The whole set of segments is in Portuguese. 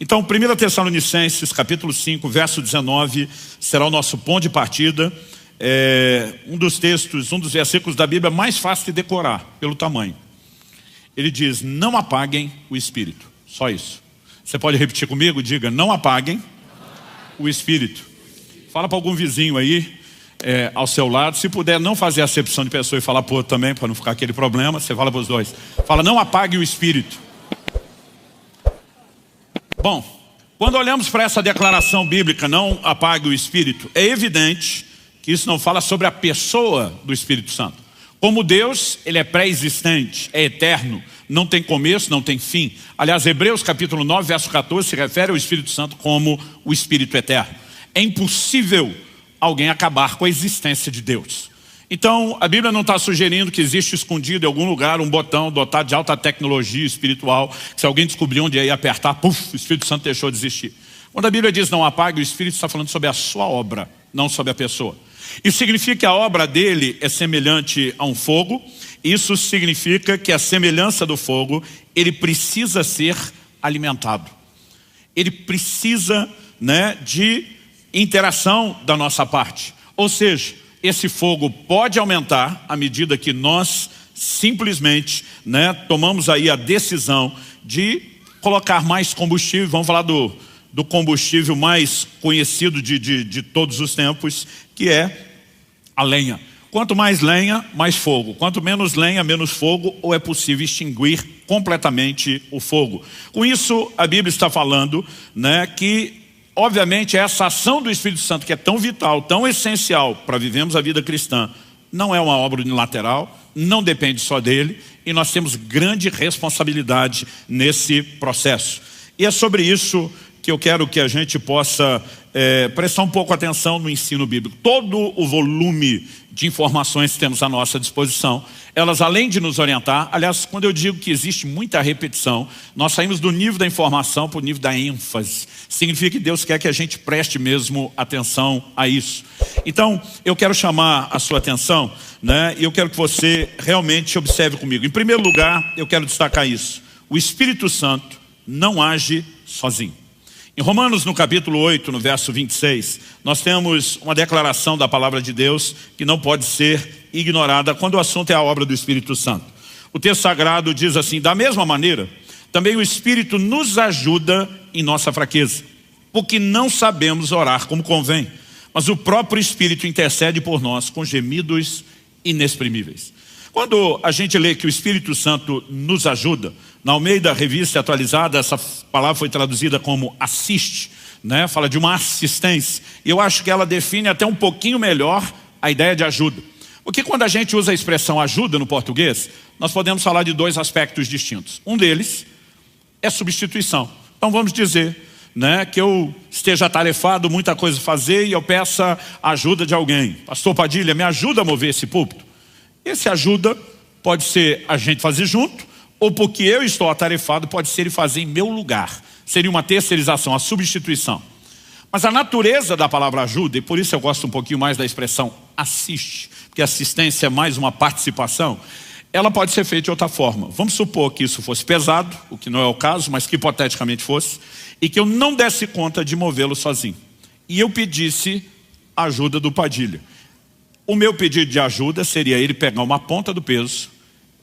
Então, 1 Tessalonicenses, capítulo 5, verso 19, será o nosso ponto de partida. Um dos textos, um dos versículos da Bíblia mais fácil de decorar, pelo tamanho. Ele diz, não apaguem o Espírito. Só isso. Você pode repetir comigo? Diga, não apaguem o Espírito. Fala para algum vizinho aí, ao seu lado. Se puder não fazer acepção de pessoa e falar para o outro também, para não ficar aquele problema, você fala para os dois. Fala, não apague o Espírito. Bom, quando olhamos para essa declaração bíblica, não apague o Espírito, é evidente que isso não fala sobre a pessoa do Espírito Santo. Como Deus, Ele é pré-existente, é eterno, não tem começo, não tem fim. Aliás, Hebreus capítulo 9, verso 14, se refere ao Espírito Santo como o Espírito eterno. É impossível alguém acabar com a existência de Deus. Então, a Bíblia não está sugerindo que existe escondido em algum lugar um botão dotado de alta tecnologia espiritual, que se alguém descobrir onde ia apertar, puf, o Espírito Santo deixou de existir. Quando a Bíblia diz não apague, o Espírito está falando sobre a sua obra, não sobre a pessoa. Isso significa que a obra dele é semelhante a um fogo. Isso significa que a semelhança do fogo, ele precisa ser alimentado. Ele precisa, de interação da nossa parte. Ou seja, esse fogo pode aumentar à medida que nós simplesmente tomamos aí a decisão de colocar mais combustível. Vamos falar do combustível mais conhecido de todos os tempos, que é a lenha. Quanto mais lenha, mais fogo. Quanto menos lenha, menos fogo, ou é possível extinguir completamente o fogo. Com isso, a Bíblia está falando que, obviamente, essa ação do Espírito Santo, que é tão vital, tão essencial para vivermos a vida cristã, não é uma obra unilateral, não depende só dele, e nós temos grande responsabilidade nesse processo. E é sobre isso que eu quero que a gente possa prestar um pouco atenção no ensino bíblico. Todo o volume de informações que temos à nossa disposição, elas além de nos orientar, aliás, quando eu digo que existe muita repetição, nós saímos do nível da informação para o nível da ênfase. Significa que Deus quer que a gente preste mesmo atenção a isso. Então, eu quero chamar a sua atenção, e eu quero que você realmente observe comigo. Em primeiro lugar, eu quero destacar isso. O Espírito Santo não age sozinho. Em Romanos, no capítulo 8, no verso 26, nós temos uma declaração da palavra de Deus que não pode ser ignorada quando o assunto é a obra do Espírito Santo. O texto sagrado diz assim, da mesma maneira, também o Espírito nos ajuda em nossa fraqueza, porque não sabemos orar como convém, mas o próprio Espírito intercede por nós com gemidos inexprimíveis. Quando a gente lê que o Espírito Santo nos ajuda, na Almeida Revista Atualizada, essa palavra foi traduzida como assiste, fala de uma assistência. E eu acho que ela define até um pouquinho melhor a ideia de ajuda. Porque quando a gente usa a expressão ajuda no português, nós podemos falar de dois aspectos distintos. Um deles é substituição. Então vamos dizer que eu esteja atarefado, muita coisa a fazer, e eu peça a ajuda de alguém. Pastor Padilha, me ajuda a mover esse púlpito. Esse ajuda pode ser a gente fazer junto, ou porque eu estou atarefado, pode ser ele fazer em meu lugar. Seria uma terceirização, a substituição. Mas a natureza da palavra ajuda, e por isso eu gosto um pouquinho mais da expressão assiste, porque assistência é mais uma participação, ela pode ser feita de outra forma. Vamos supor que isso fosse pesado, o que não é o caso, mas que hipoteticamente fosse, e que eu não desse conta de movê-lo sozinho. E eu pedisse a ajuda do Padilha. O meu pedido de ajuda seria ele pegar uma ponta do peso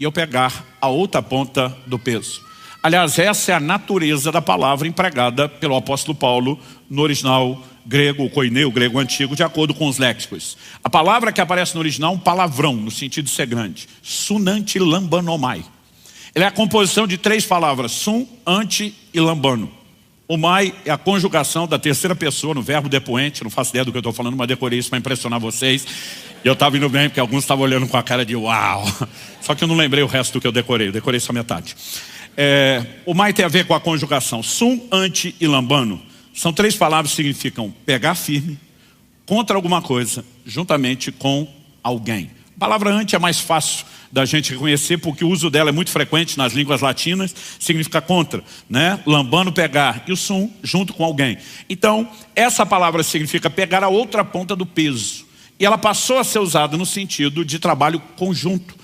e eu pegar a outra ponta do peso. Aliás, essa é a natureza da palavra empregada pelo apóstolo Paulo no original grego, o koineu, o grego antigo, de acordo com os léxicos. A palavra que aparece no original é um palavrão, no sentido de ser grande. Sunanti lambanomai. Ele é a composição de três palavras, sun, ante e lambano. O mai é a conjugação da terceira pessoa no verbo depoente. Não faço ideia do que eu estou falando, mas decorei isso para impressionar vocês. E eu estava indo bem, porque alguns estavam olhando com a cara de uau. Só que eu não lembrei o resto do que eu decorei só metade. O mai tem a ver com a conjugação sum, ante e lambano. São três palavras que significam pegar firme, contra alguma coisa, juntamente com alguém. A palavra ante é mais fácil da gente reconhecer, porque o uso dela é muito frequente nas línguas latinas, significa contra, lambano, pegar, e o sum, junto com alguém. Então, essa palavra significa pegar a outra ponta do peso. E ela passou a ser usada no sentido de trabalho conjunto,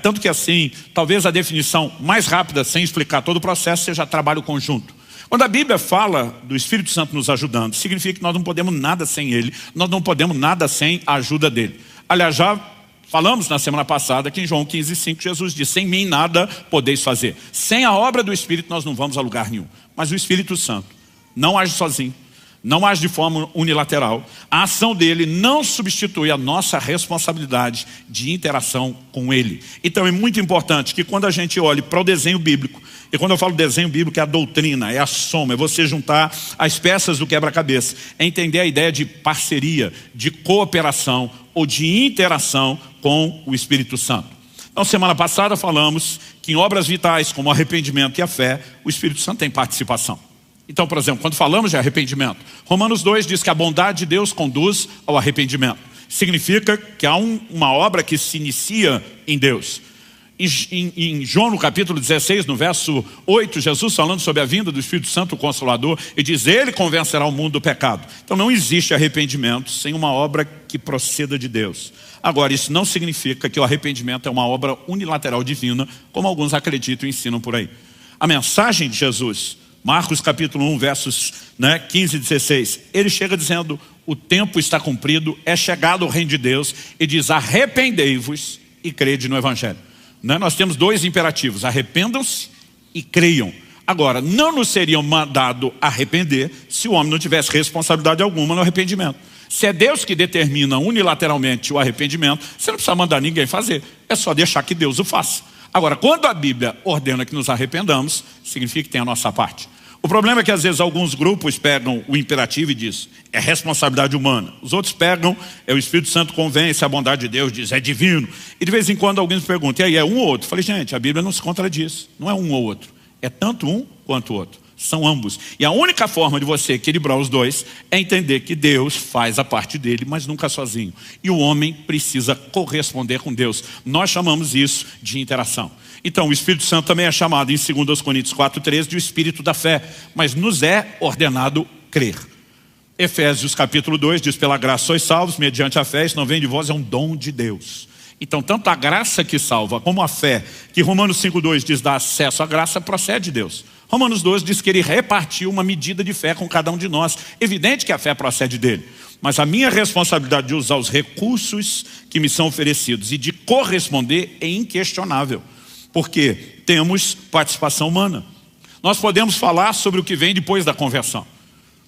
Tanto que assim, talvez a definição mais rápida, sem explicar todo o processo, seja trabalho conjunto. Quando a Bíblia fala do Espírito Santo nos ajudando, significa que nós não podemos nada sem Ele, nós não podemos nada sem a ajuda dEle. Aliás, já falamos na semana passada que em João 15:5 Jesus diz: sem mim nada podeis fazer. Sem a obra do Espírito nós não vamos a lugar nenhum. Mas o Espírito Santo não age sozinho, não age de forma unilateral. A ação dele não substitui a nossa responsabilidade de interação com ele. Então é muito importante que quando a gente olhe para o desenho bíblico, e quando eu falo desenho bíblico é a doutrina, é a soma, é você juntar as peças do quebra-cabeça, é entender a ideia de parceria, de cooperação ou de interação com o Espírito Santo. Então semana passada falamos que em obras vitais como o arrependimento e a fé, o Espírito Santo tem participação. Então, por exemplo, quando falamos de arrependimento, Romanos 2 diz que a bondade de Deus conduz ao arrependimento. Significa que há uma obra que se inicia em Deus. Em João, no capítulo 16, no verso 8, Jesus falando sobre a vinda do Espírito Santo, o Consolador, e diz: ele convencerá o mundo do pecado. Então não existe arrependimento sem uma obra que proceda de Deus. Agora, isso não significa que o arrependimento é uma obra unilateral divina, como alguns acreditam e ensinam por aí. A mensagem de Jesus, Marcos capítulo 1, versos 15 e 16, ele chega dizendo: o tempo está cumprido, é chegado o reino de Deus, e diz: arrependei-vos e crede no Evangelho. Nós temos dois imperativos: arrependam-se e creiam. Agora, não nos seriam mandado arrepender se o homem não tivesse responsabilidade alguma no arrependimento. Se é Deus que determina unilateralmente o arrependimento, você não precisa mandar ninguém fazer, é só deixar que Deus o faça. Agora, quando a Bíblia ordena que nos arrependamos, significa que tem a nossa parte. O problema é que às vezes alguns grupos pegam o imperativo e diz: é responsabilidade humana. Os outros pegam: o Espírito Santo convence, a bondade de Deus diz: é divino. E de vez em quando alguém nos pergunta: e aí, é um ou outro? Eu falei: gente, a Bíblia não se contradiz, não é um ou outro. É tanto um quanto o outro, são ambos. E a única forma de você equilibrar os dois é entender que Deus faz a parte dele, mas nunca sozinho. E o homem precisa corresponder com Deus. Nós chamamos isso de interação. Então o Espírito Santo também é chamado em 2 Coríntios 4:13 de o Espírito da fé, mas nos é ordenado crer. Efésios capítulo 2 diz: pela graça sois salvos mediante a fé, isso não vem de vós, é um dom de Deus. Então tanto a graça que salva como a fé, que Romanos 5:2 diz dá acesso à graça, procede de Deus. Romanos 12 diz que ele repartiu uma medida de fé com cada um de nós. Evidente que a fé procede dele, mas a minha responsabilidade de usar os recursos que me são oferecidos e de corresponder é inquestionável, porque temos participação humana. Nós podemos falar sobre o que vem depois da conversão.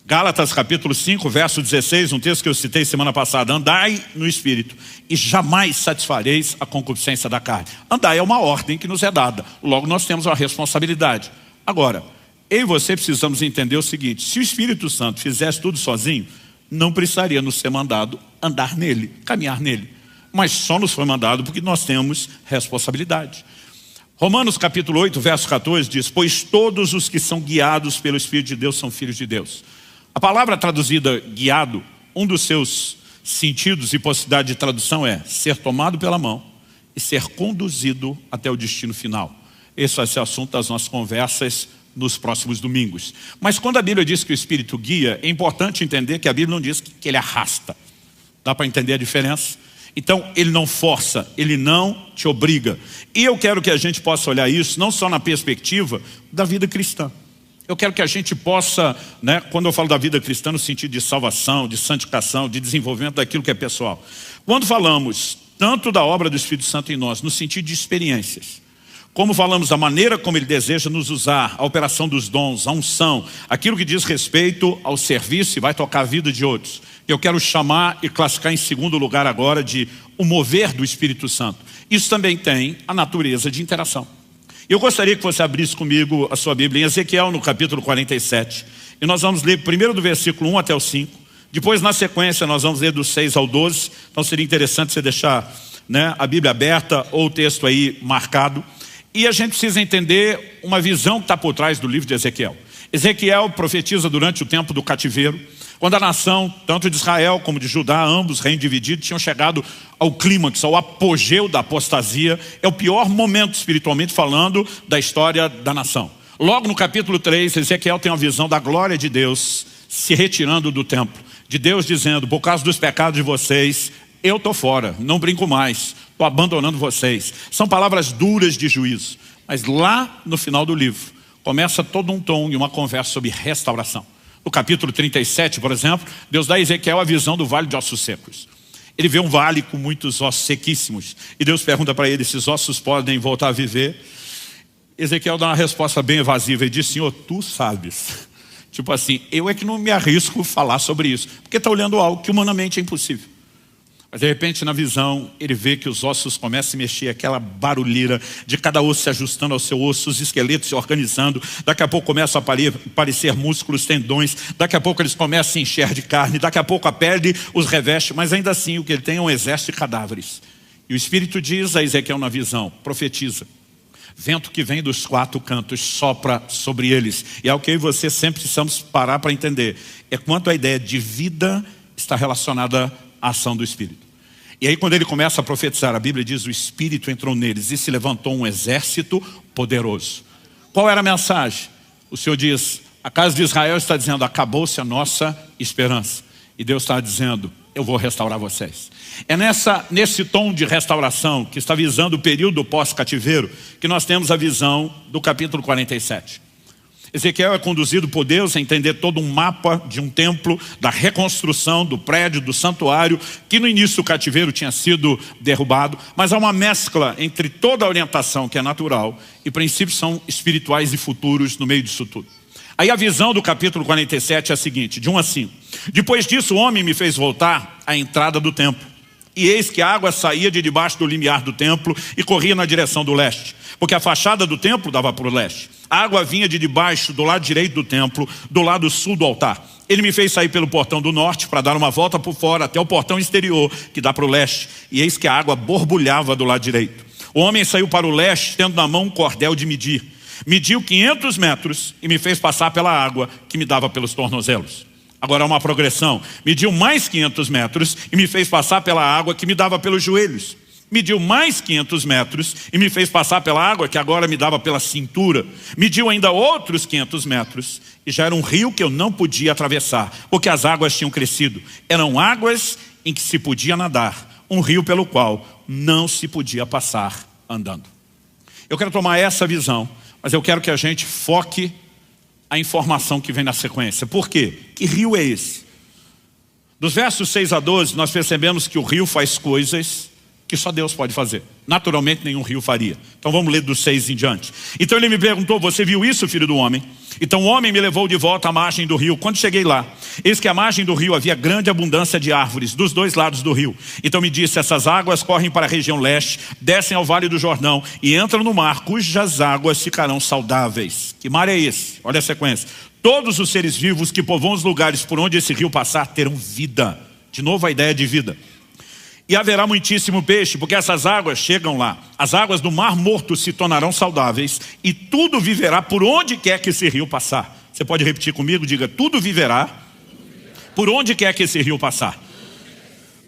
Gálatas capítulo 5, verso 16, um texto que eu citei semana passada: andai no Espírito e jamais satisfareis a concupiscência da carne. Andai é uma ordem que nos é dada, logo nós temos uma responsabilidade. Agora, eu e você precisamos entender o seguinte: se o Espírito Santo fizesse tudo sozinho, não precisaria nos ser mandado andar nele, caminhar nele. Mas só nos foi mandado porque nós temos responsabilidade. Romanos capítulo 8, verso 14 diz: pois todos os que são guiados pelo Espírito de Deus são filhos de Deus. A palavra traduzida guiado, um dos seus sentidos e possibilidade de tradução é ser tomado pela mão e ser conduzido até o destino final. Esse vai ser o assunto das nossas conversas nos próximos domingos. Mas quando a Bíblia diz que o Espírito guia, é importante entender que a Bíblia não diz que ele arrasta. Dá para entender a diferença? Então ele não força, ele não te obriga. E eu quero que a gente possa olhar isso não só na perspectiva da vida cristã. Eu quero que a gente possa, quando eu falo da vida cristã, no sentido de salvação, de santificação, de desenvolvimento daquilo que é pessoal. Quando falamos tanto da obra do Espírito Santo em nós, no sentido de experiências, como falamos da maneira como ele deseja nos usar, a operação dos dons, a unção, aquilo que diz respeito ao serviço e vai tocar a vida de outros. Eu quero chamar e classificar em segundo lugar agora de o mover do Espírito Santo. Isso também tem a natureza de interação. Eu gostaria que você abrisse comigo a sua Bíblia em Ezequiel, no capítulo 47. E nós vamos ler primeiro do versículo 1 até o 5. Depois, na sequência, nós vamos ler do 6 ao 12. Então seria interessante você deixar a Bíblia aberta ou o texto aí marcado. E a gente precisa entender uma visão que está por trás do livro de Ezequiel. Ezequiel profetiza durante o tempo do cativeiro, quando a nação, tanto de Israel como de Judá, ambos reinos divididos, tinham chegado ao clímax, ao apogeu da apostasia. É o pior momento, espiritualmente falando, da história da nação. Logo no capítulo 3, Ezequiel tem uma visão da glória de Deus se retirando do templo. De Deus dizendo: por causa dos pecados de vocês, eu estou fora, não brinco mais, estou abandonando vocês. São palavras duras de juízo. Mas lá no final do livro, começa todo um tom e uma conversa sobre restauração. No capítulo 37, por exemplo, Deus dá a Ezequiel a visão do vale de ossos secos. Ele vê um vale com muitos ossos sequíssimos. E Deus pergunta para ele, esses ossos podem voltar a viver? Ezequiel dá uma resposta bem evasiva e diz, Senhor, tu sabes. Tipo assim, eu é que não me arrisco a falar sobre isso. Porque está olhando algo que humanamente é impossível. Mas de repente na visão, ele vê que os ossos começam a se mexer, aquela barulheira de cada osso se ajustando ao seu osso, os esqueletos se organizando, daqui a pouco começam a aparecer músculos, tendões, daqui a pouco eles começam a se encher de carne, daqui a pouco a pele os reveste, mas ainda assim o que ele tem é um exército de cadáveres. E o Espírito diz a Ezequiel na visão, profetiza, vento que vem dos quatro cantos sopra sobre eles. E é o que eu e você sempre precisamos parar para entender, é quanto a ideia de vida está relacionada à ação do Espírito. E aí quando ele começa a profetizar, a Bíblia diz, o Espírito entrou neles e se levantou um exército poderoso. Qual era a mensagem? O Senhor diz, a casa de Israel está dizendo, acabou-se a nossa esperança. E Deus está dizendo, eu vou restaurar vocês. É nesse tom de restauração, que está visando o período pós-cativeiro, que nós temos a visão do capítulo 47. Ezequiel é conduzido por Deus a entender todo um mapa de um templo, da reconstrução do prédio, do santuário, que no início do cativeiro tinha sido derrubado, mas há uma mescla entre toda a orientação que é natural e princípios são espirituais e futuros no meio disso tudo. Aí a visão do capítulo 47 é a seguinte, de 1 a 5. Depois disso o homem me fez voltar à entrada do templo. E eis que a água saía de debaixo do limiar do templo e corria na direção do leste, porque a fachada do templo dava para o leste. A água vinha de debaixo do lado direito do templo, do lado sul do altar. Ele me fez sair pelo portão do norte para dar uma volta por fora até o portão exterior que dá para o leste. E eis que a água borbulhava do lado direito. O homem saiu para o leste tendo na mão um cordel de medir. Mediu 500 metros e me fez passar pela água que me dava pelos tornozelos. Agora há uma progressão. Mediu mais 500 metros e me fez passar pela água que me dava pelos joelhos. Mediu mais 500 metros e me fez passar pela água que agora me dava pela cintura. Mediu ainda outros 500 metros e já era um rio que eu não podia atravessar, porque as águas tinham crescido. Eram águas em que se podia nadar, um rio pelo qual não se podia passar andando. Eu quero tomar essa visão, mas eu quero que a gente foque a informação que vem na sequência. Por quê? Que rio é esse? Dos versos 6 a 12, nós percebemos que o rio faz coisas que só Deus pode fazer. Naturalmente nenhum rio faria. Então vamos ler dos 6 em diante. Então ele me perguntou, você viu isso, filho do homem? Então o homem me levou de volta à margem do rio. Quando cheguei lá, eis que à margem do rio havia grande abundância de árvores, dos dois lados do rio. Então me disse, essas águas correm para a região leste, descem ao vale do Jordão e entram no mar, cujas águas ficarão saudáveis. Que mar é esse? Olha a sequência. Todos os seres vivos que povoam os lugares por onde esse rio passar terão vida. De novo a ideia de vida. E haverá muitíssimo peixe, porque essas águas chegam lá. As águas do mar morto se tornarão saudáveis e tudo viverá por onde quer que esse rio passar. Você pode repetir comigo? Diga, tudo viverá por onde quer que esse rio passar.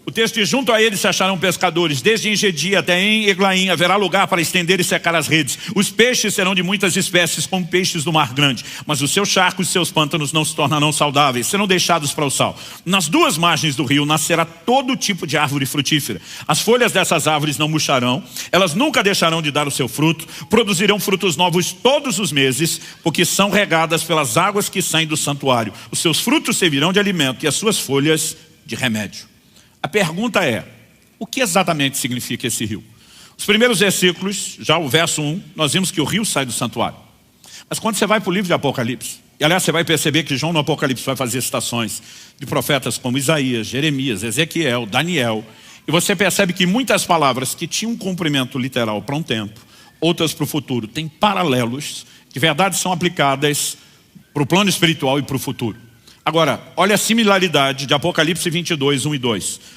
O texto diz, junto a ele se acharão pescadores, desde Engedi até em Eglaim haverá lugar para estender e secar as redes. Os peixes serão de muitas espécies, como peixes do mar grande, mas os seus charcos e seus pântanos não se tornarão saudáveis, serão deixados para o sal. Nas duas margens do rio nascerá todo tipo de árvore frutífera. As folhas dessas árvores não murcharão, elas nunca deixarão de dar o seu fruto, produzirão frutos novos todos os meses, porque são regadas pelas águas que saem do santuário. Os seus frutos servirão de alimento e as suas folhas de remédio. A pergunta é, o que exatamente significa esse rio? Os primeiros versículos, já o verso 1, nós vimos que o rio sai do santuário. Mas quando você vai para o livro de Apocalipse, e aliás você vai perceber que João no Apocalipse vai fazer citações de profetas como Isaías, Jeremias, Ezequiel, Daniel, e você percebe que muitas palavras que tinham um cumprimento literal para um tempo, outras para o futuro, têm paralelos, de verdade são aplicadas para o plano espiritual e para o futuro. Agora, olha a similaridade de Apocalipse 22, 1 e 2.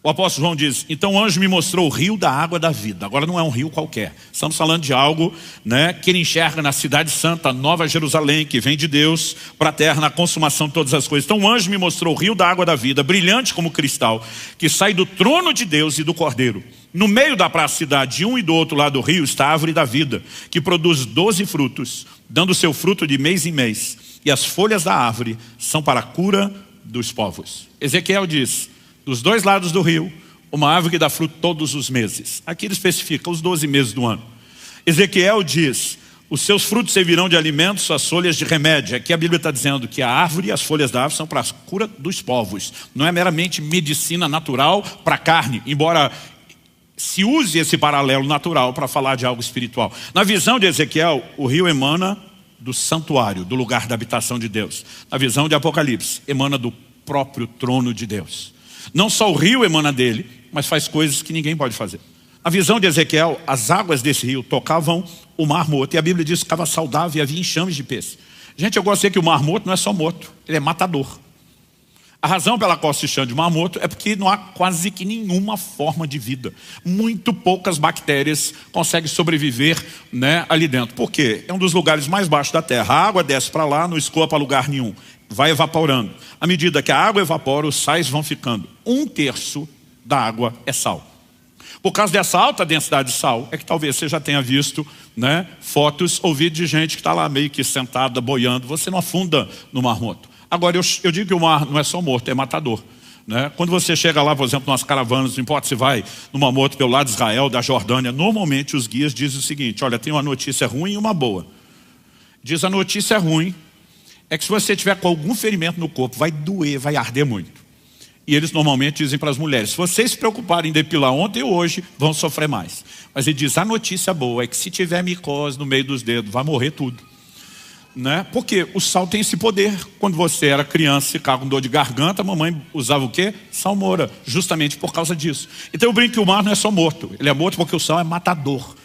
O apóstolo João diz, então o anjo me mostrou o rio da água da vida. Agora não é um rio qualquer. Estamos falando de algo, que ele enxerga na cidade santa, Nova Jerusalém, que vem de Deus para a terra, na consumação de todas as coisas. Então o anjo me mostrou o rio da água da vida, brilhante como cristal, que sai do trono de Deus e do Cordeiro. No meio da praça cidade, de um e do outro lado do rio, está a árvore da vida, que produz 12 frutos, dando seu fruto de mês em mês. E as folhas da árvore são para a cura dos povos. Ezequiel diz, dos dois lados do rio, uma árvore que dá fruto todos os meses. Aqui ele especifica os 12 meses do ano. Ezequiel diz, os seus frutos servirão de alimento, suas folhas de remédio. Aqui a Bíblia está dizendo que a árvore e as folhas da árvore são para a cura dos povos. Não é meramente medicina natural para a carne, embora se use esse paralelo natural para falar de algo espiritual. Na visão de Ezequiel, o rio emana do santuário, do lugar da habitação de Deus. Na visão de Apocalipse, emana do próprio trono de Deus. Não só o rio emana dele, mas faz coisas que ninguém pode fazer. A visão de Ezequiel, as águas desse rio tocavam o mar morto. E a Bíblia diz que ficava saudável e havia enxames de peixe. Gente, eu gosto de dizer que o mar morto não é só morto, ele é matador. A razão pela qual se chama de mar morto é porque não há quase que nenhuma forma de vida. Muito poucas bactérias conseguem sobreviver, né, ali dentro. Por quê? É um dos lugares mais baixos da terra. A água desce para lá, não escoa para lugar nenhum. Vai evaporando. À medida que a água evapora, os sais vão ficando. 1/3 da água é sal. Por causa dessa alta densidade de sal, é que talvez você já tenha visto, né, fotos ou vídeos de gente que está lá meio que sentada, boiando. Você não afunda no mar morto. Agora, eu digo que o mar não é só morto, é matador. Né? Quando você chega lá, por exemplo, nas caravanas, não importa se vai no mar morto pelo lado de Israel, da Jordânia, normalmente os guias dizem o seguinte: olha, tem uma notícia ruim e uma boa. Diz a notícia ruim é que se você tiver com algum ferimento no corpo, vai doer, vai arder muito. E eles normalmente dizem para as mulheres: se vocês se preocuparem em depilar ontem ou hoje, vão sofrer mais. Mas ele diz, a notícia boa é que se tiver micose no meio dos dedos, vai morrer tudo. Né? Porque o sal tem esse poder. Quando você era criança, ficava com dor de garganta, a mamãe usava o quê? Salmoura, justamente por causa disso. Então eu brinco que o mar não é só morto, ele é morto porque o sal é matador.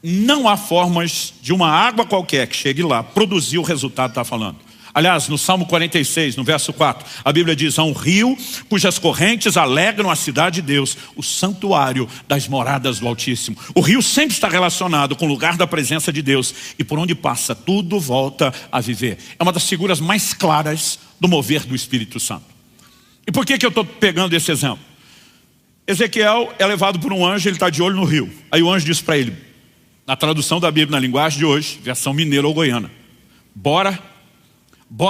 Não há formas de uma água qualquer que chegue lá produzir o resultado que está falando. Aliás, no Salmo 46, no verso 4, a Bíblia diz: há um rio cujas correntes alegram a cidade de Deus, o santuário das moradas do Altíssimo. O rio sempre está relacionado com o lugar da presença de Deus, e por onde passa, tudo volta a viver. É uma das figuras mais claras do mover do Espírito Santo. E por que eu estou pegando esse exemplo? Ezequiel é levado por um anjo, ele está de olho no rio. Aí o anjo diz para ele, na tradução da Bíblia, na linguagem de hoje, versão mineira ou goiana: bora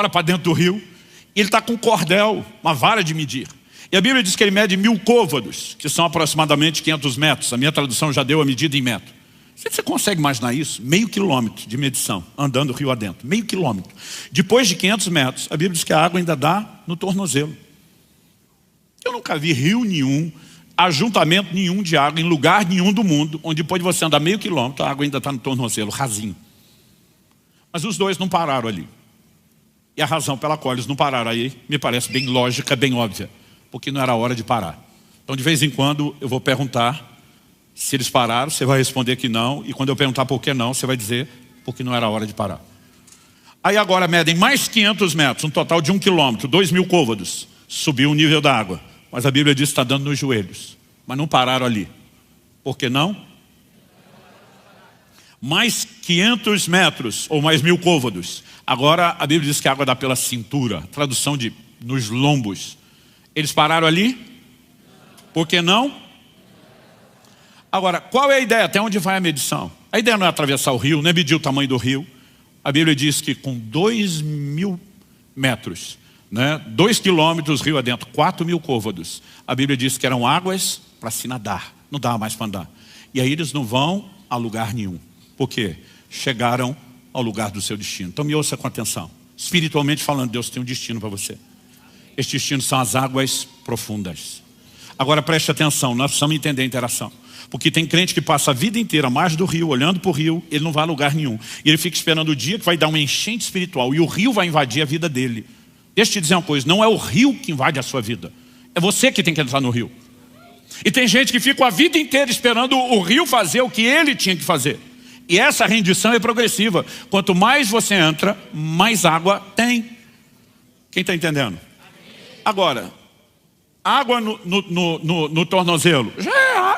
para dentro do rio. E ele está com um cordel, uma vara de medir. E a Bíblia diz que ele mede 1000 côvados, que são aproximadamente 500 metros. A minha tradução já deu a medida em metro. Você consegue imaginar isso? 0,5 quilômetro de medição, andando o rio adentro. 0,5 quilômetro. Depois de 500 metros, a Bíblia diz que a água ainda dá no tornozelo. Eu nunca vi rio nenhum, ajuntamento nenhum de água, em lugar nenhum do mundo, onde depois de você andar 0,5 quilômetro, a água ainda está no tornozelo, rasinho. Mas os dois não pararam ali. E a razão pela qual eles não pararam aí me parece bem lógica, bem óbvia. Porque não era hora de parar. Então de vez em quando eu vou perguntar se eles pararam, você vai responder que não. E quando eu perguntar por que não, você vai dizer porque não era hora de parar. Aí agora medem mais 500 metros, um total de 1 quilômetro, 2.000 côvados. Subiu o nível da água. Mas a Bíblia diz que está dando nos joelhos. Mas não pararam ali. Por que não? Mais 500 metros ou mais 1.000 côvados. Agora a Bíblia diz que a água dá pela cintura. Tradução de nos lombos. Eles pararam ali? Por que não? Agora, qual é a ideia? Até onde vai a medição? A ideia não é atravessar o rio, não é medir o tamanho do rio. A Bíblia diz que com 2.000 metros, né, 2 quilômetros rio adentro, 4.000 côvados. A Bíblia diz que eram águas para se nadar. Não dava mais para andar. E aí eles não vão a lugar nenhum. Por quê? Chegaram ao lugar do seu destino. Então me ouça com atenção. Espiritualmente falando, Deus tem um destino para você. Este destino são as águas profundas. Agora preste atenção, nós precisamos entender a interação. Porque tem crente que passa a vida inteira à margem do rio, olhando para o rio, ele não vai a lugar nenhum. E ele fica esperando o dia que vai dar uma enchente espiritual e o rio vai invadir a vida dele. Deixa eu te dizer uma coisa, não é o rio que invade a sua vida. É você que tem que entrar no rio. E tem gente que fica a vida inteira esperando o rio fazer o que ele tinha que fazer. E essa rendição é progressiva. Quanto mais você entra, mais água tem. Quem está entendendo? Agora, água no tornozelo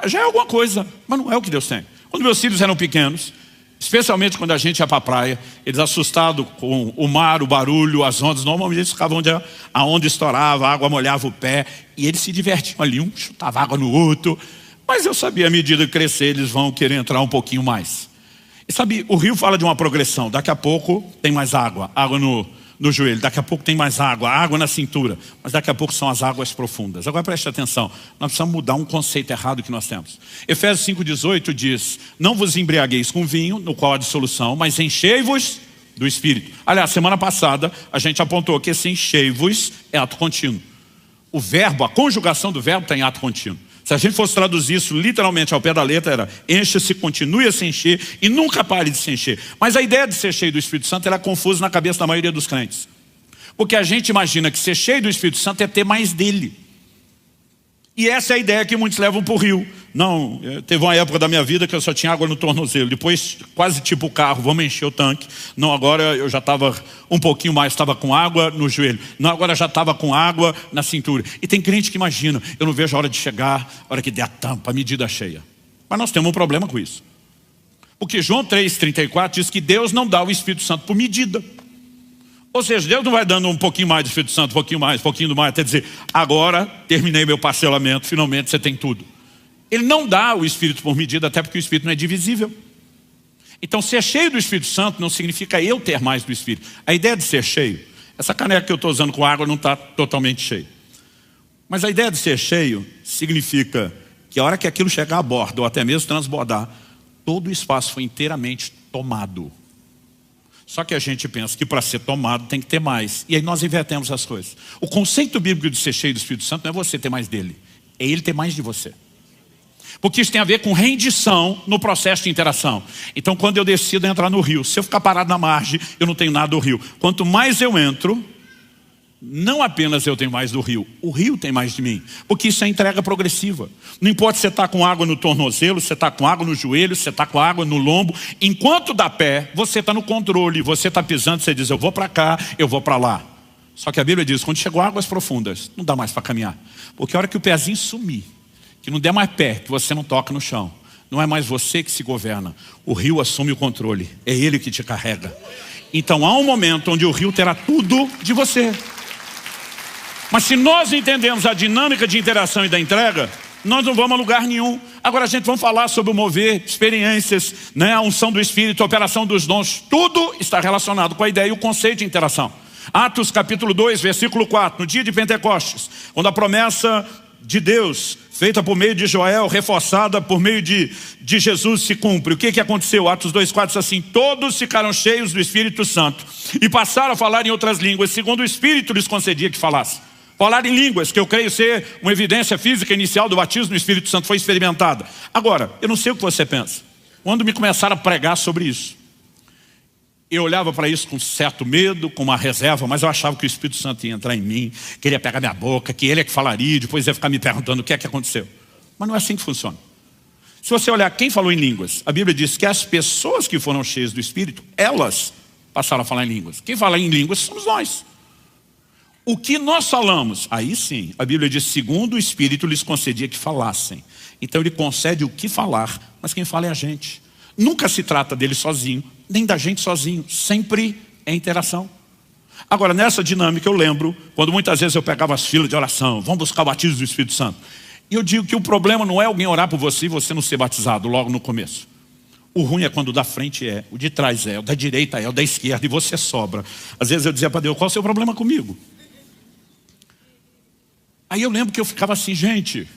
já é alguma coisa, mas não é o que Deus tem. Quando meus filhos eram pequenos, especialmente quando a gente ia para a praia, eles assustados com o mar, o barulho, as ondas, normalmente eles ficavam onde a onda estourava, a água molhava o pé, e eles se divertiam ali, um chutava água no outro. Mas eu sabia, à medida que crescer, eles vão querer entrar um pouquinho mais. E sabe, o rio fala de uma progressão. Daqui a pouco tem mais água. Água no joelho, daqui a pouco tem mais água na cintura, mas daqui a pouco são as águas profundas. Agora preste atenção, nós precisamos mudar um conceito errado que nós temos. Efésios 5,18 diz: não vos embriagueis com vinho, no qual há dissolução, mas enchei-vos do Espírito. Aliás, semana passada a gente apontou que esse enchei-vos é ato contínuo. O verbo, a conjugação do verbo está em ato contínuo. Se a gente fosse traduzir isso literalmente ao pé da letra, era: encha-se, continue a se encher e nunca pare de se encher. Mas a ideia de ser cheio do Espírito Santo ela é confusa na cabeça da maioria dos crentes. Porque a gente imagina que ser cheio do Espírito Santo é ter mais dele. E essa é a ideia que muitos levam para o rio. Não, teve uma época da minha vida que eu só tinha água no tornozelo. Depois, quase tipo o carro, vamos encher o tanque. Não, agora eu já estava um pouquinho mais, estava com água no joelho. Não, agora já estava com água na cintura. E tem crente que imagina: eu não vejo a hora de chegar, a hora que der a tampa, a medida cheia. Mas nós temos um problema com isso. Porque João 3,34 diz que Deus não dá o Espírito Santo por medida. Ou seja, Deus não vai dando um pouquinho mais do Espírito Santo, um pouquinho mais, até dizer: agora terminei meu parcelamento, finalmente você tem tudo. Ele não dá o Espírito por medida, até porque o Espírito não é divisível. Então ser cheio do Espírito Santo não significa eu ter mais do Espírito. A ideia de ser cheio, essa caneca que eu estou usando com água não está totalmente cheia. Mas a ideia de ser cheio significa que a hora que aquilo chegar a bordo, ou até mesmo transbordar, todo o espaço foi inteiramente tomado. Só que a gente pensa que para ser tomado tem que ter mais. E aí nós invertemos as coisas. O conceito bíblico de ser cheio do Espírito Santo não é você ter mais dele, é ele ter mais de você. Porque isso tem a ver com rendição no processo de interação. Então quando eu decido entrar no rio, se eu ficar parado na margem, eu não tenho nada do rio. Quanto mais eu entro, não apenas eu tenho mais do rio, o rio tem mais de mim. Porque isso é entrega progressiva. Não importa se você está com água no tornozelo, se você está com água no joelho, se você está com água no lombo. Enquanto dá pé, você está no controle. Você está pisando, você diz: eu vou para cá, eu vou para lá. Só que a Bíblia diz: quando chegou águas profundas, não dá mais para caminhar. Porque a hora que o pezinho sumir, que não der mais pé, que você não toca no chão, não é mais você que se governa. O rio assume o controle. É ele que te carrega. Então há um momento onde o rio terá tudo de você. Mas se nós entendemos a dinâmica de interação e da entrega, nós não vamos a lugar nenhum. Agora a gente vai falar sobre o mover, experiências, né, a unção do Espírito, a operação dos dons. Tudo está relacionado com a ideia e o conceito de interação. Atos capítulo 2, versículo 4, no dia de Pentecostes, quando a promessa de Deus, feita por meio de Joel, reforçada por meio de Jesus, se cumpre. O que aconteceu? Atos 2,4 diz assim: todos ficaram cheios do Espírito Santo e passaram a falar em outras línguas, segundo o Espírito lhes concedia que falasse. Falar em línguas, que eu creio ser uma evidência física inicial do batismo no Espírito Santo, foi experimentada. Agora, eu não sei o que você pensa. Quando me começaram a pregar sobre isso, eu olhava para isso com certo medo, com uma reserva, mas eu achava que o Espírito Santo ia entrar em mim, que ele ia pegar minha boca, que ele é que falaria, depois ia ficar me perguntando o que é que aconteceu. Mas não é assim que funciona. Se você olhar quem falou em línguas, a Bíblia diz que as pessoas que foram cheias do Espírito, elas passaram a falar em línguas. Quem fala em línguas somos nós. O que nós falamos, aí sim, a Bíblia diz: segundo o Espírito lhes concedia que falassem. Então ele concede o que falar, mas quem fala é a gente. Nunca se trata dele sozinho, nem da gente sozinho, sempre é interação. Agora, nessa dinâmica eu lembro, quando muitas vezes eu pegava as filas de oração, vamos buscar o batismo do Espírito Santo. E eu digo que o problema não é alguém orar por você e você não ser batizado logo no começo. O ruim é quando o da frente é, o de trás é, o da direita é, o da esquerda, e você sobra. Às vezes eu dizia para Deus: qual é o seu problema comigo? Aí eu lembro que eu ficava assim: gente,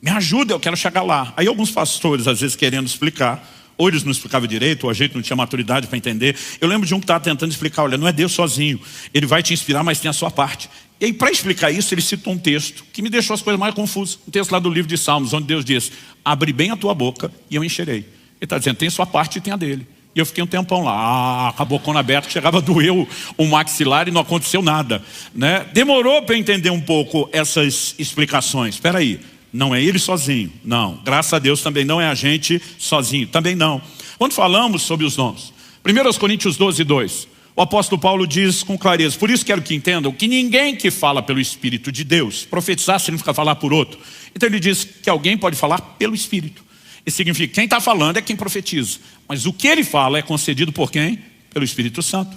me ajuda, eu quero chegar lá. Aí alguns pastores, às vezes querendo explicar, ou eles não explicavam direito, ou a gente não tinha maturidade para entender. Eu lembro de um que estava tentando explicar: olha, não é Deus sozinho, Ele vai te inspirar, mas tem a sua parte. E aí, para explicar isso, ele citou um texto que me deixou as coisas mais confusas. Um texto lá do livro de Salmos, onde Deus diz: abre bem a tua boca e eu encherei. Ele está dizendo: tem a sua parte e tem a dele. E eu fiquei um tempão lá, com a bocona aberta, que chegava a doer o maxilar e não aconteceu nada, né? Demorou para entender um pouco essas explicações. Espera aí, não é ele sozinho, não. Graças a Deus também não é a gente sozinho, também não. Quando falamos sobre os dons, 1 Coríntios 12, 2, o apóstolo Paulo diz com clareza: por isso quero que entendam que ninguém que fala pelo Espírito de Deus, profetizar significa falar por outro. Então ele diz que alguém pode falar pelo Espírito. Isso significa que quem está falando é quem profetiza. Mas o que ele fala é concedido por quem? Pelo Espírito Santo.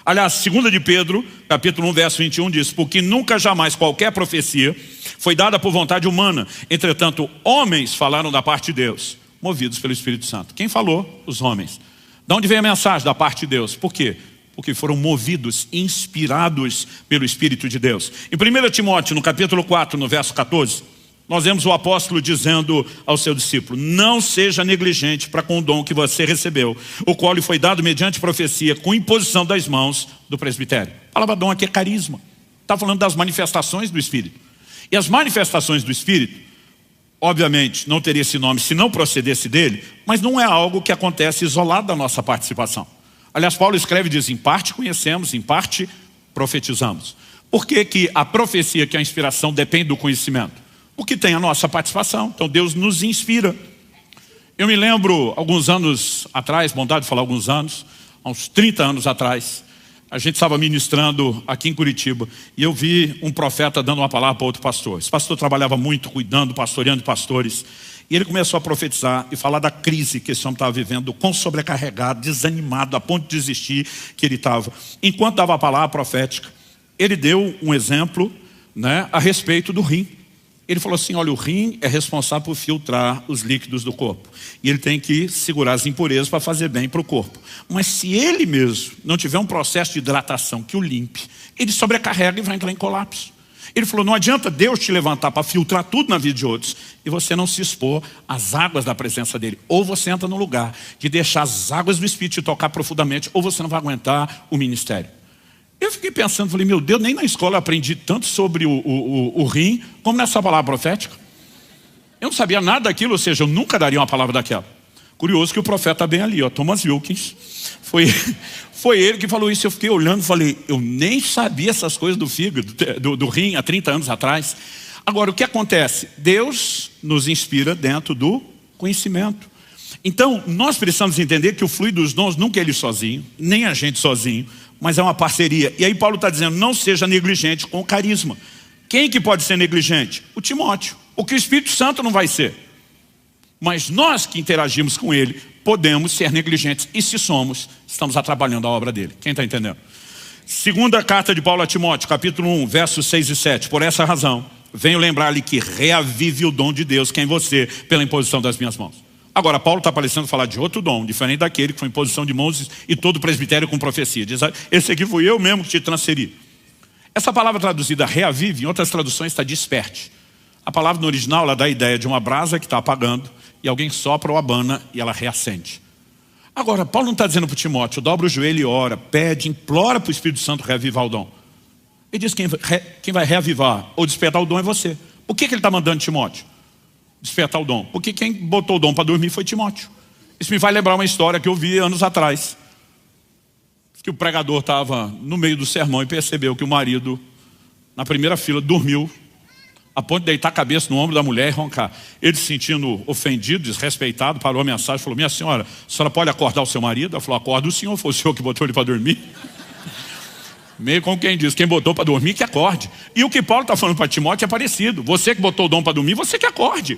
Aliás, 2 de Pedro, capítulo 1, verso 21 diz: porque nunca jamais qualquer profecia foi dada por vontade humana. Entretanto, homens falaram da parte de Deus, movidos pelo Espírito Santo. Quem falou? Os homens. De onde vem a mensagem? Da parte de Deus. Por quê? Porque foram movidos, inspirados pelo Espírito de Deus. Em 1 Timóteo, no capítulo 4, no verso 14, nós vemos o apóstolo dizendo ao seu discípulo: não seja negligente para com o dom que você recebeu, o qual lhe foi dado mediante profecia, com imposição das mãos do presbitério. A palavra dom aqui é carisma. Está falando das manifestações do Espírito. E as manifestações do Espírito, obviamente, não teria esse nome se não procedesse dele, mas não é algo que acontece isolado da nossa participação. Aliás, Paulo escreve e diz: em parte conhecemos, em parte profetizamos. Por que que a profecia, que é a inspiração, depende do conhecimento? Porque tem a nossa participação. Então Deus nos inspira. Eu me lembro, alguns anos atrás, bondade de falar alguns anos, há uns 30 anos atrás, a gente estava ministrando aqui em Curitiba e eu vi um profeta dando uma palavra para outro pastor. Esse pastor trabalhava muito, cuidando, pastoreando pastores. E ele começou a profetizar e falar da crise que esse homem estava vivendo, quão sobrecarregado, desanimado, a ponto de desistir que ele estava. Enquanto dava a palavra profética, ele deu um exemplo, né, a respeito do rim. Ele falou assim: olha, o rim é responsável por filtrar os líquidos do corpo. E ele tem que segurar as impurezas para fazer bem para o corpo. Mas se ele mesmo não tiver um processo de hidratação que o limpe, ele sobrecarrega e vai entrar em colapso. Ele falou: não adianta Deus te levantar para filtrar tudo na vida de outros e você não se expor às águas da presença dele. Ou você entra no lugar de deixar as águas do Espírito te tocar profundamente, ou você não vai aguentar o ministério. Eu fiquei pensando, falei: meu Deus, nem na escola eu aprendi tanto sobre o rim como nessa palavra profética. Eu não sabia nada daquilo, ou seja, eu nunca daria uma palavra daquela. Curioso que o profeta está bem ali, ó, Thomas Wilkins. Foi ele que falou isso. Eu fiquei olhando e falei: eu nem sabia essas coisas do fígado, do rim, há 30 anos atrás. Agora, o que acontece? Deus nos inspira dentro do conhecimento. Então, nós precisamos entender que o fluir dos dons nunca é ele sozinho, nem a gente sozinho, mas é uma parceria. E aí Paulo está dizendo: não seja negligente com o carisma. Quem que pode ser negligente? O Timóteo. O que o Espírito Santo não vai ser. Mas nós que interagimos com ele, podemos ser negligentes. E se somos, estamos atrapalhando a obra dele. Quem está entendendo? Segunda carta de Paulo a Timóteo, capítulo 1, versos 6 e 7. Por essa razão, venho lembrar-lhe que reavive o dom de Deus que é em você, pela imposição das minhas mãos. Agora, Paulo está parecendo falar de outro dom, diferente daquele que foi imposição de mãos e todo o presbitério com profecia. Diz: esse aqui fui eu mesmo que te transferi. Essa palavra traduzida reavive, em outras traduções está desperte. A palavra no original ela dá a ideia de uma brasa que está apagando e alguém sopra ou abana e ela reacende. Agora, Paulo não está dizendo para o Timóteo: dobra o joelho e ora, pede, implora para o Espírito Santo reavivar o dom. Ele diz: quem vai reavivar ou despertar o dom é você. Por que ele está mandando Timóteo despertar o dom? Porque quem botou o dom para dormir foi Timóteo. Isso me vai lembrar uma história que eu vi anos atrás, que o pregador estava no meio do sermão e percebeu que o marido, na primeira fila, dormiu, a ponto de deitar a cabeça no ombro da mulher e roncar. Ele se sentindo ofendido, desrespeitado, parou a mensagem e falou: minha senhora, a senhora pode acordar o seu marido? Ela falou: acorda o senhor, foi o senhor que botou ele para dormir. Meio como quem diz: quem botou para dormir que acorde. E o que Paulo está falando para Timóteo é parecido. Você que botou o dom para dormir, você que acorde.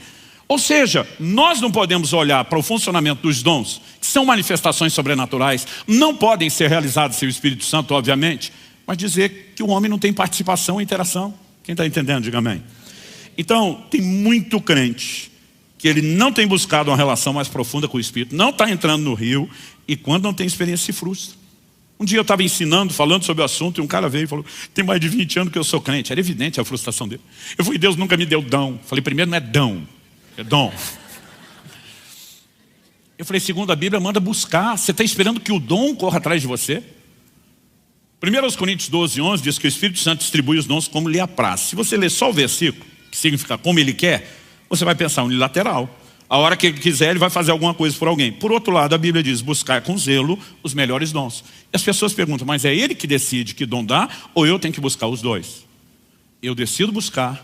Ou seja, nós não podemos olhar para o funcionamento dos dons, que são manifestações sobrenaturais, não podem ser realizadas sem o Espírito Santo, obviamente, mas dizer que o homem não tem participação e interação. Quem está entendendo, diga amém. Então, tem muito crente que ele não tem buscado uma relação mais profunda com o Espírito, não está entrando no rio, e quando não tem experiência se frustra. Um dia eu estava ensinando, falando sobre o assunto, e um cara veio e falou: tem mais de 20 anos que eu sou crente. Era evidente a frustração dele. Eu falei: Deus nunca me deu dom. Falei: primeiro não é dom, é dom. Eu falei: segundo a Bíblia, manda buscar. Você está esperando que o dom corra atrás de você? 1 Coríntios 12, 11 diz que o Espírito Santo distribui os dons como lhe apraz. Se você ler só o versículo, que significa como ele quer, você vai pensar unilateral. A hora que ele quiser, ele vai fazer alguma coisa por alguém. Por outro lado, a Bíblia diz: buscar com zelo os melhores dons. E as pessoas perguntam: mas é ele que decide que dom dá, ou eu tenho que buscar os dois? Eu decido buscar,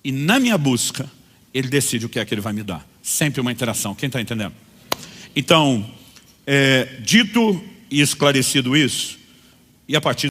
e na minha busca, ele decide o que é que ele vai me dar. Sempre uma interação. Quem está entendendo? Então, dito e esclarecido isso, e a partir